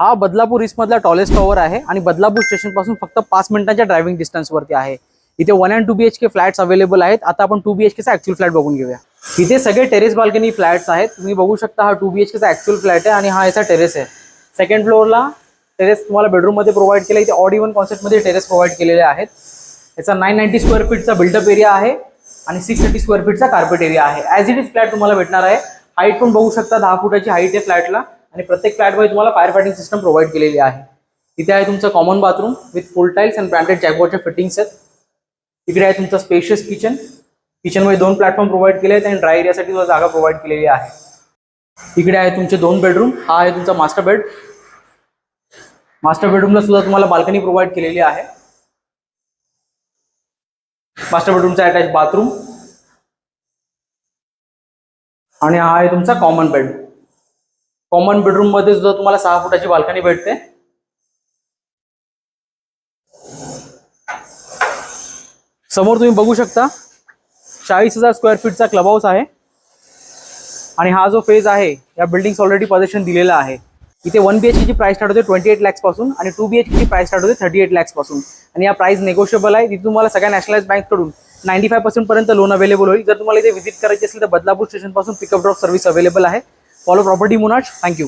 हा बदलापूर ईस्ट मधला tallest tower आहे आणि बदलापूर स्टेशन पासून फक्त 5 मिनिटांच्या ड्रायव्हिंग डिस्टन्स वरती आहे। इथे 1 and 2 BHK फ्लॅट्स अवेलेबल आहेत। आता आपण 2 BHK चा ऍक्च्युअल फ्लॅट बघून घेऊया। इथे सगळे टेरेस बाल्कनी फ्लॅट्स आहेत। तुम्ही बघू शकता हा 2 BHK चा ऍक्च्युअल फ्लॅट आहे आणि हा याचा टेरेस आहे। सेकंड फ्लोअरला टेरेस तुम्हाला बेडरूम मध्ये प्रोव्हाइड केलं। इथे ऑड इव्हन कॉन्सेप्ट मध्ये टेरेस प्रोव्हाइड केलेले आहेत। याचा 990 स्क्वेअर फीटचा बिल्डअप एरिया आहे आणि 630 स्क्वेअर फीटचा कार्पेट एरिया आहे। ॲज इट इज फ्लॅट तुम्हाला भेटणार आहे। हाईट पण बघू शकता 10 फुटाची हाईट आहे फ्लॅटला आणि प्रत्येक फ्लॅटमध्ये तुम्हाला फायर फायटिंग सिस्टम प्रोव्हाइड केलेली आहे। इथे आहे तुमचं common bathroom with full tiles and branded जॅग्वारच्या फिटिंग्स आहेत। इकडे आहे तुमचं स्पेशियस किचन। किचनमध्ये 2 प्लॅटफॉर्म प्रोव्हाइड केले आहेत आणि ड्राय एरियासाठी तुम्हाला जागा प्रोव्हाइड केलेली आहे। इकडे आहे तुमचे 2 बेडरूम। हा आहे तुमचा मास्टर बेड। मास्टर बेडरूमला सुद्धा तुम्हाला बाल्कनी प्रोव्हाइड केलेली आहे। मास्टर बेडरूमचा अटॅच बाथरूम आणि हा आहे तुमचा कॉमन बेड। कॉमन बेडरूम मध्ये सुद्धा तुम्हाला 6 फुटाची बाल्कनी भेटते। समोर तुम्ही बघू शकता 40,000 स्क्वेअर फीटचा क्लब हाऊस आहे आणि हा जो फेज आहे या बिल्डिंग्स ऑलरेडी पोझिशन दिलेला आहे। इथे 1 BHK ची प्राइस स्टार्ट होते 28 लाख पासून आणि 2 BHK ची प्राइस स्टार्ट होते 38 लाख पासून आणि या प्राइस नेगोशिएबल आहे। इथे तुम्हाला सगळ्या नॅशनलाइज बँक कडून 95% पर्यंत लोन अवेलेबल होईल। जर तुम्हाला इथे व्हिजिट करायची असेल तर बदलापूर स्टेशन पासून पिकअप ड्रॉप सर्व्हिस अवेलेबल आहे। Follow property मुनाज। थँक्यू।